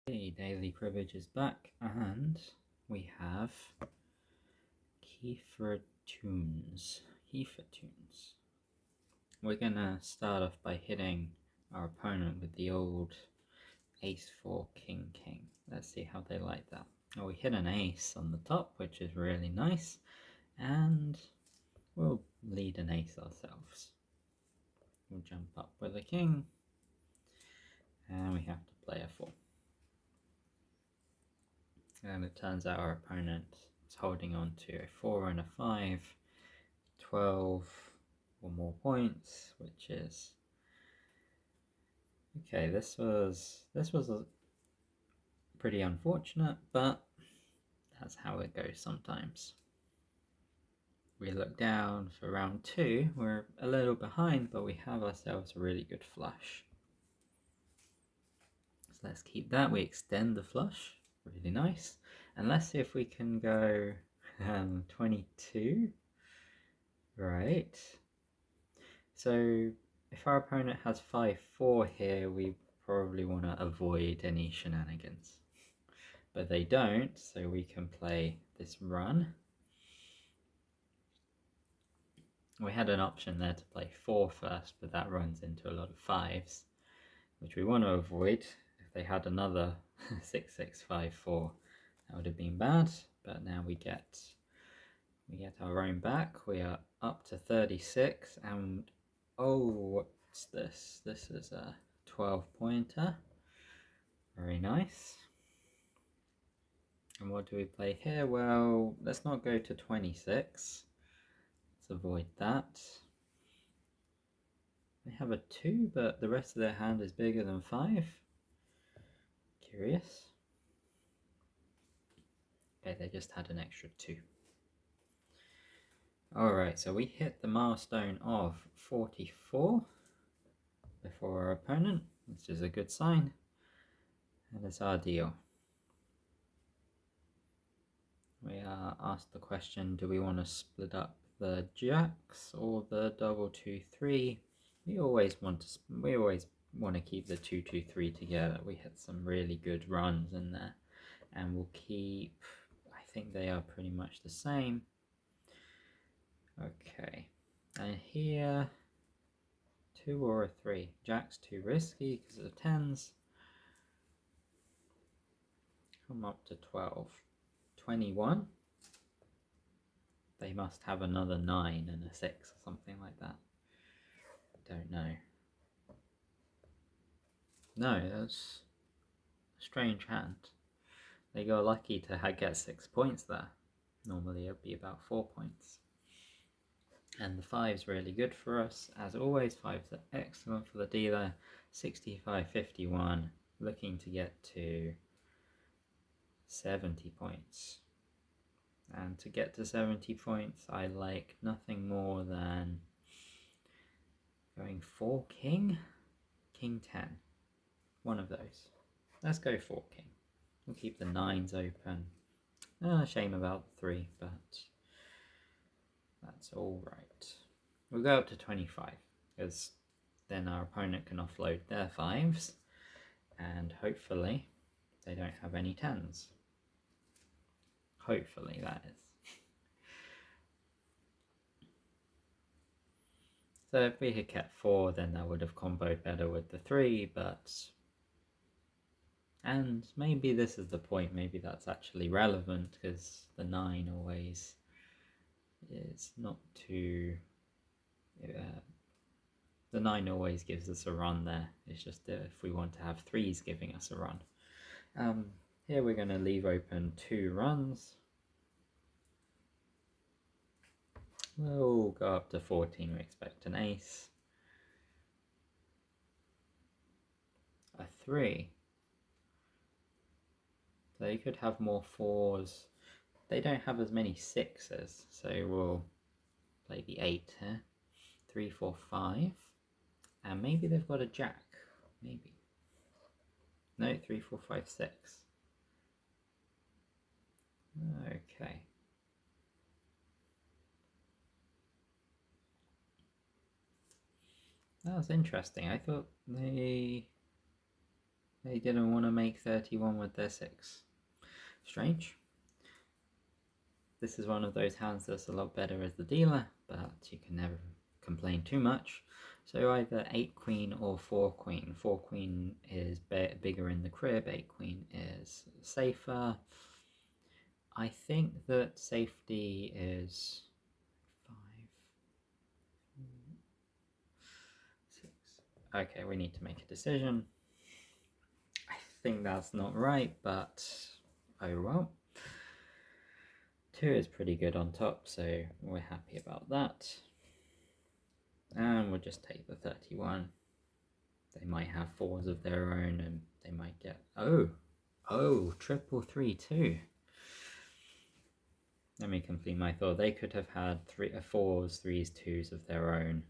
Hey, Daily Cribbage is back, and we have Kiefer tunes. We're gonna start off by hitting our opponent with the old Ace 4 King King. Let's see how they like that. Oh, we hit an ace on the top, which is really nice, and we'll lead an ace ourselves. We'll jump up with a king, and we have to play a 4. And it turns out our opponent is holding on to a 4 and a 5, 12 or more points, which is okay. This was pretty unfortunate, but that's how it goes sometimes. We look down for round 2. We're a little behind, but we have ourselves a really good flush. So let's keep that. We extend the flush, really nice. And let's see if we can go 22. Right. So if our opponent has 5-4 here, we probably want to avoid any shenanigans. But they don't, so we can play this run. We had an option there to play 4 first, but that runs into a lot of 5s, which we want to avoid. If they had another 6-6-5-4, that would have been bad, but now we get our own back. We are up to 36, and oh, what's this? This is a 12-pointer. Very nice. And what do we play here? Well, let's not go to 26. Let's avoid that. They have a 2, but the rest of their hand is bigger than 5. Curious. Okay, they just had an extra 2. Alright, so we hit the milestone of 44 before our opponent, which is a good sign. And it's our deal. We are asked the question, do we want to split up the jacks or the double 2-3? We always want to keep the 2-2-3 together. We had some really good runs in there, and we'll keep, I think they are pretty much the same. Okay, and here 2 or a 3. Jack's too risky because of the 10s. Come up to 12. 21. They must have another 9 and a 6 or something like that. Don't know. No, that's a strange hand. They got lucky to get 6 points there. Normally it would be about 4 points. And the 5's really good for us. As always, 5s are excellent for the dealer. 65-51, looking to get to 70 points. And to get to 70 points, I like nothing more than going 4 king, king 10. One of those. Let's go 4 king. We'll keep the 9s open. Shame about the 3, but that's alright. We'll go up to 25, because then our opponent can offload their 5s, and hopefully they don't have any 10s. Hopefully, that is. So if we had kept 4, then that would have comboed better with the 3, but... And maybe this is the point, maybe that's actually relevant, because the 9 always is not too... the 9 always gives us a run there. It's just if we want to have 3s giving us a run. Here we're going to leave open 2 runs. We'll go up to 14, we expect an ace. A 3. So you could have more 4s. They don't have as many 6s, so we'll play the 8 here. 3, 4, 5. And maybe they've got a jack. Maybe. No, 3, 4, 5, 6. Okay. That was interesting. I thought they They didn't want to make 31 with their 6. Strange. This is one of those hands that's a lot better as the dealer, but you can never complain too much. So either 8 queen or 4 queen. 4 queen is bigger in the crib, 8 queen is safer. I think that safety is 5, 6. Okay, we need to make a decision. I think that's not right, but oh well. 2 is pretty good on top, so we're happy about that. And we'll just take the 31. They might have 4s of their own, and they might get... Oh, triple 3 too. Let me complete my thought. They could have had 4s, 3s, 2s of their own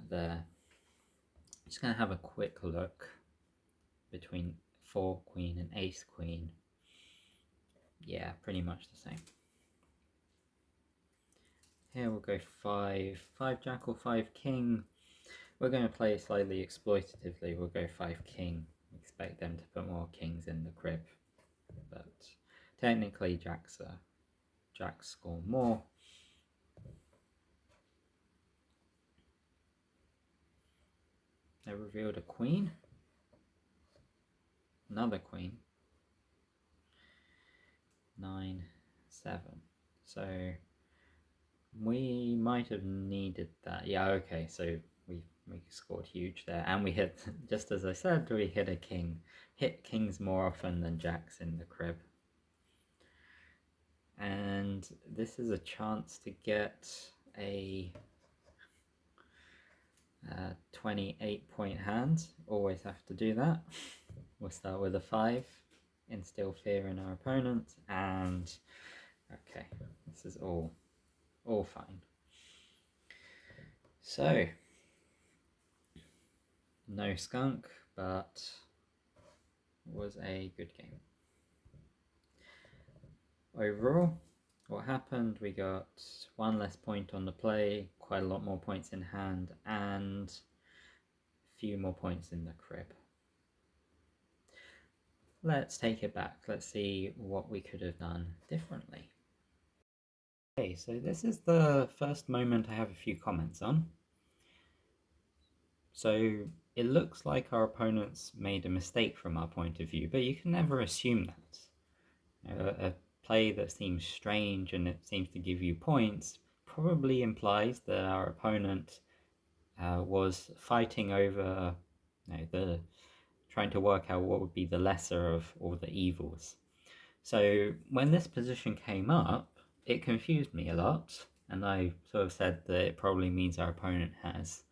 there. Just going to have a quick look between 4 queen and ace queen. Yeah, pretty much the same. Here we'll go 5 jack or 5 king. We're going to play slightly exploitatively. We'll go 5 king. Expect them to put more kings in the crib, but technically jacks score more. They revealed a queen, another queen. 9, 7. So we might have needed that. Yeah, okay, so we scored huge there, and we hit, just as I said, we hit a king. Hit kings more often than jacks in the crib. And this is a chance to get a 28-point hand. Always have to do that. We'll start with a 5, instill fear in our opponent, and okay, this is all fine. So, no skunk, but was a good game. Overall, what happened, we got 1 less point on the play, quite a lot more points in hand, and a few more points in the crib. Let's take it back. Let's see what we could have done differently. Okay, so this is the first moment I have a few comments on. So it looks like our opponents made a mistake from our point of view, but you can never assume that. A play that seems strange and it seems to give you points probably implies that our opponent was fighting over trying to work out what would be the lesser of all the evils. So when this position came up, it confused me a lot, and I sort of said that it probably means our opponent has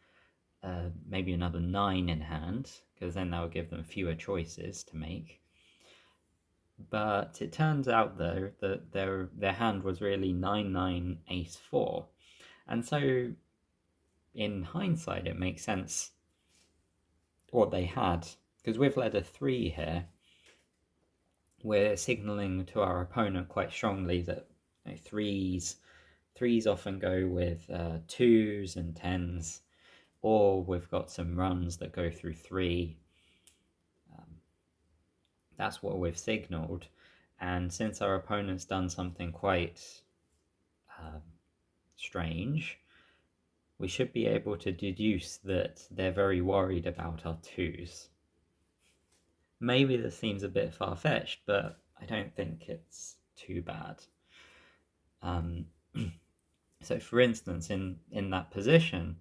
maybe another 9 in hand, because then that would give them fewer choices to make. But it turns out though that their hand was really 9-9 ace 4, and so in hindsight it makes sense what they had, because we've led a 3 here. We're signaling to our opponent quite strongly that threes often go with 2s and 10s, or we've got some runs that go through 3. That's what we've signaled, and since our opponent's done something quite strange, we should be able to deduce that they're very worried about our 2s. Maybe this seems a bit far-fetched, but I don't think it's too bad. So for instance, in that position,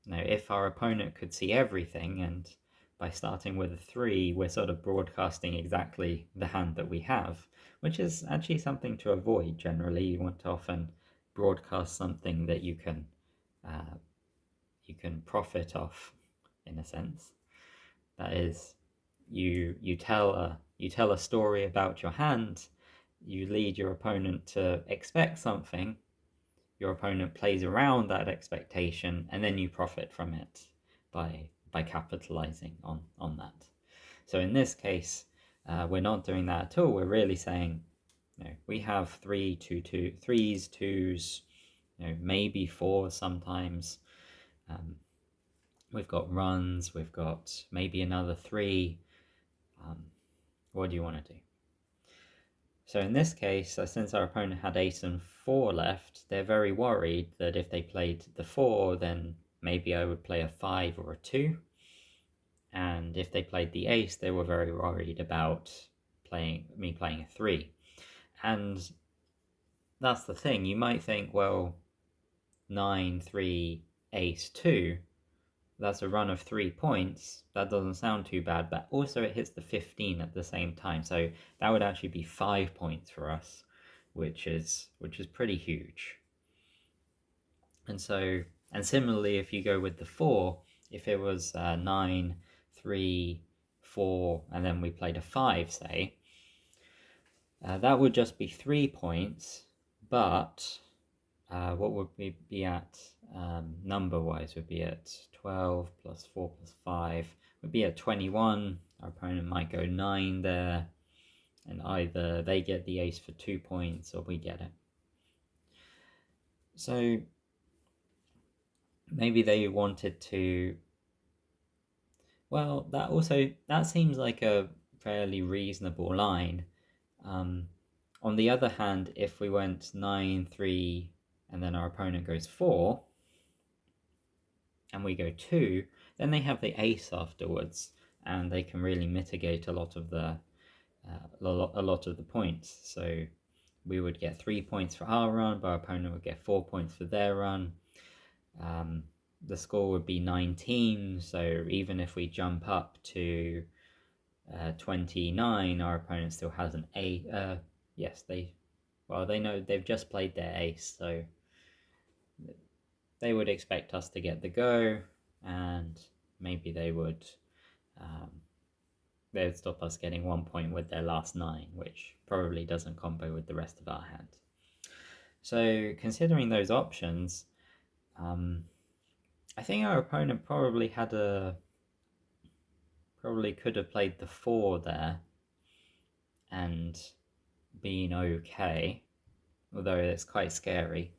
if our opponent could see everything, and by starting with a 3, we're sort of broadcasting exactly the hand that we have, which is actually something to avoid generally. You want to often broadcast something that you can profit off, in a sense. That is, you tell a story about your hand, you lead your opponent to expect something, your opponent plays around that expectation, and then you profit from it by capitalizing on that. So in this case, we're not doing that at all. We're really saying, we have 3, 2, 2, 3s, 2s, maybe 4s sometimes. We've got runs, we've got maybe another 3. What do you want to do? So in this case, since our opponent had ace and 4 left, they're very worried that if they played the 4, then maybe I would play a 5 or a 2. And if they played the ace, they were very worried about me playing a 3. And that's the thing. You might think, well, 9, 3, ace 2, that's a run of 3 points. That doesn't sound too bad, but also it hits the 15 at the same time. So that would actually be 5 points for us, which is pretty huge. And similarly, if you go with the 4, if it was 9, 3, 4, and then we played a 5, say, that would just be 3 points, but what would we be at number-wise? Would be at 12 plus 4 plus 5. Would be at 21. Our opponent might go 9 there, and either they get the ace for 2 points or we get it. So maybe they wanted to... Well, that seems like a fairly reasonable line. On the other hand, if we went 9, 3, and then our opponent goes 4, and we go 2, then they have the ace afterwards, and they can really mitigate a lot of the points. So we would get 3 points for our run, but our opponent would get 4 points for their run. The score would be 19, so even if we jump up to 29, our opponent still has an ace. Yes, they know they've just played their ace, so they would expect us to get the go, and maybe they would stop us getting 1 point with their last 9, which probably doesn't combo with the rest of our hand. So considering those options, I think our opponent probably could have played the 4 there and been okay, although it's quite scary.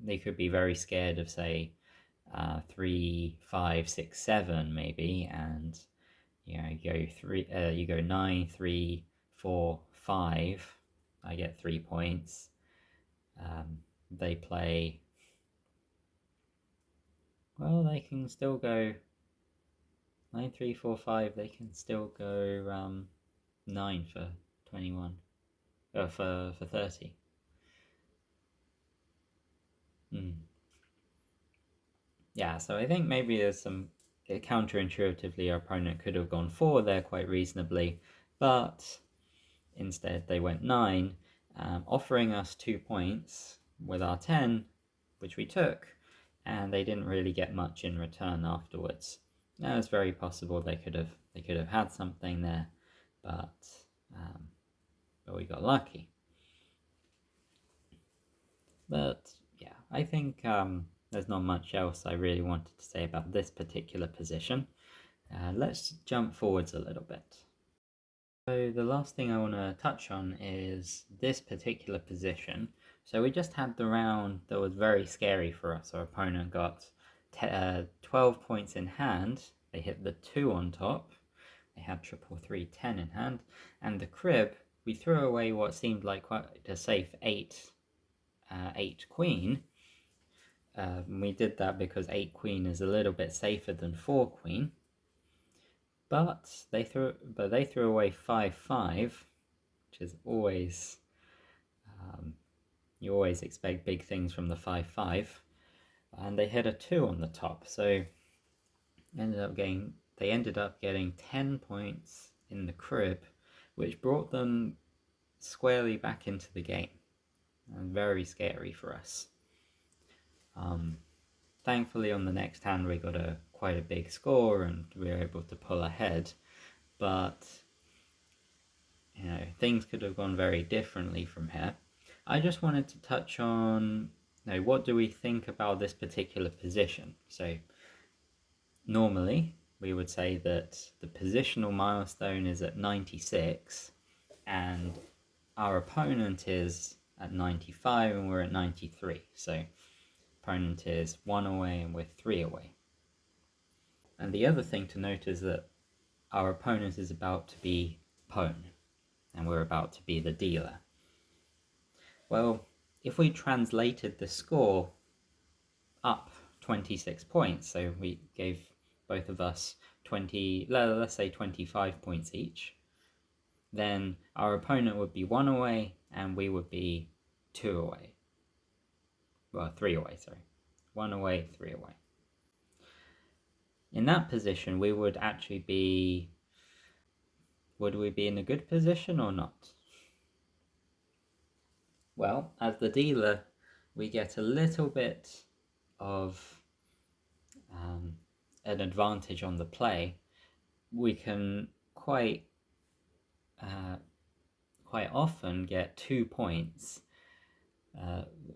They could be very scared of, say, 3, 5, 6, 7 maybe, and you go 9, 3, 4, 5. I get 3 points. They play... Well, they can still go 9, 3, 4, 5. They can still go 9 for 21. For 30. Yeah, so I think maybe there's some... Counterintuitively, our opponent could have gone 4 there quite reasonably, but instead they went 9, offering us 2 points with our 10, which we took, and they didn't really get much in return afterwards. Now, it's very possible they could have had something there, but we got lucky. But yeah, I think there's not much else I really wanted to say about this particular position. Let's jump forwards a little bit. So the last thing I want to touch on is this particular position. So we just had the round that was very scary for us. Our opponent got 12 points in hand. They hit the 2 on top. They had 3 10 in hand. And the crib, we threw away what seemed like quite a safe 8 queen. We did that because 8 queen is a little bit safer than 4 queen. But they threw away 5 5, which is always you always expect big things from the 5 5, and they hit a 2 on the top. So they ended up getting 10 points in the crib, which brought them squarely back into the game, and very scary for us. Thankfully, on the next hand, we got quite a big score, and we were able to pull ahead. But things could have gone very differently from here. I just wanted to touch on what do we think about this particular position. So normally we would say that the positional milestone is at 96, and our opponent is at 95, and we're at 93. So opponent is 1 away and we're 3 away. And the other thing to note is that our opponent is about to be pawn, and we're about to be the dealer. Well, if we translated the score up 26 points, so we gave both of us 20, let's say 25 points each, then our opponent would be 1 away and we would be 2 away. Well, 3 away, sorry. 1 away, 3 away. In that position, we would actually be... Would we be in a good position or not? Well, as the dealer, we get a little bit of an advantage on the play. We can quite often get 2 points.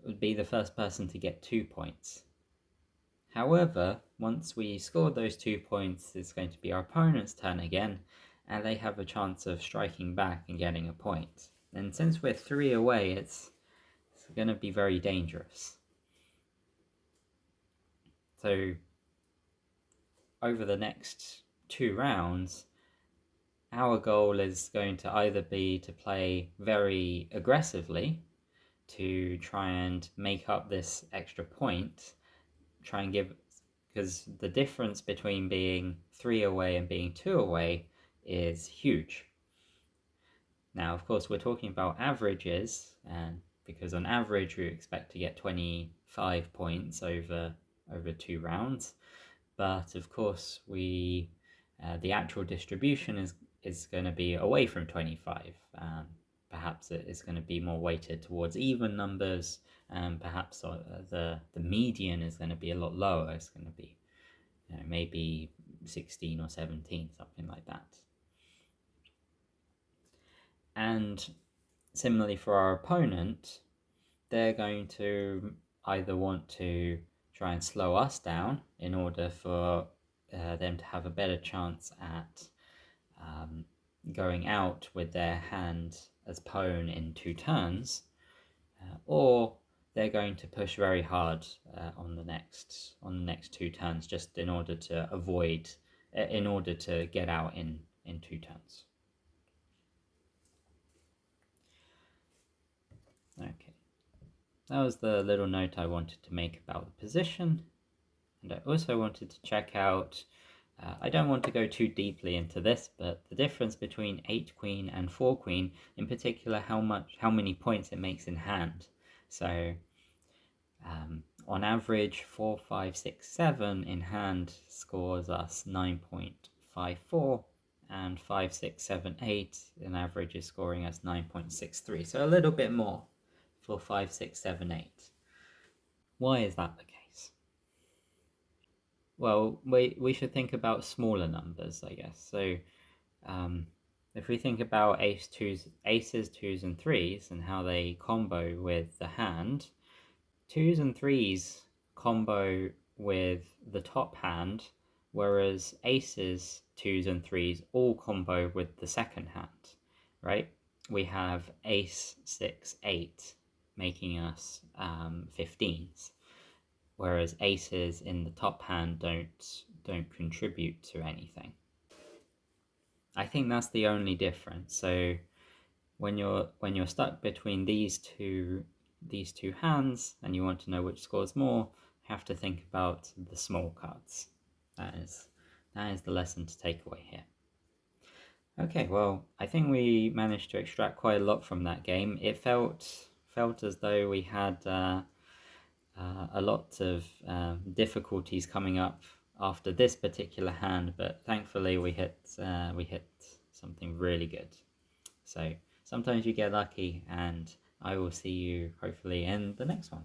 Would be the first person to get 2 points. However, once we score those 2 points, it's going to be our opponent's turn again, and they have a chance of striking back and getting a point. And since we're 3 away, it's going to be very dangerous. So over the next 2 rounds, our goal is going to either be to play very aggressively to try and make up this extra point, try and give, because the difference between being 3 away and being 2 away is huge. Now, of course, we're talking about averages, and because on average we expect to get 25 points over 2 rounds, but of course we the actual distribution is going to be away from 25. Perhaps it is going to be more weighted towards even numbers, and perhaps the median is going to be a lot lower. It's going to be maybe 16 or 17, something like that. And similarly for our opponent, they're going to either want to try and slow us down in order for them to have a better chance at going out with their hand as pawn in 2 turns, or they're going to push very hard on the next 2 turns, just in order to avoid, in order to get out in 2 turns. Okay, that was the little note I wanted to make about the position, and I also wanted to check out, I don't want to go too deeply into this, but the difference between 8 queen and 4 queen, in particular how many points it makes in hand. So on average 4, 5, 6, 7 in hand scores us 9.54, and 5, 6, 7, 8 in average is scoring us 9.63, so a little bit more for 5, 6, 7, 8. Why is that the case? Well, we should think about smaller numbers, I guess. So if we think about aces, 2s and 3s and how they combo with the hand, 2s and 3s combo with the top hand, whereas aces, 2s and 3s all combo with the second hand, right? We have ace, 6, 8 making us 15s, whereas aces in the top hand don't contribute to anything. I think that's the only difference. So when you're stuck between these two hands and you want to know which scores more, you have to think about the small cards. That is the lesson to take away here. Okay, well, I think we managed to extract quite a lot from that game. It felt as though we had a lot of difficulties coming up after this particular hand, but thankfully we hit something really good. So sometimes you get lucky, and I will see you hopefully in the next one.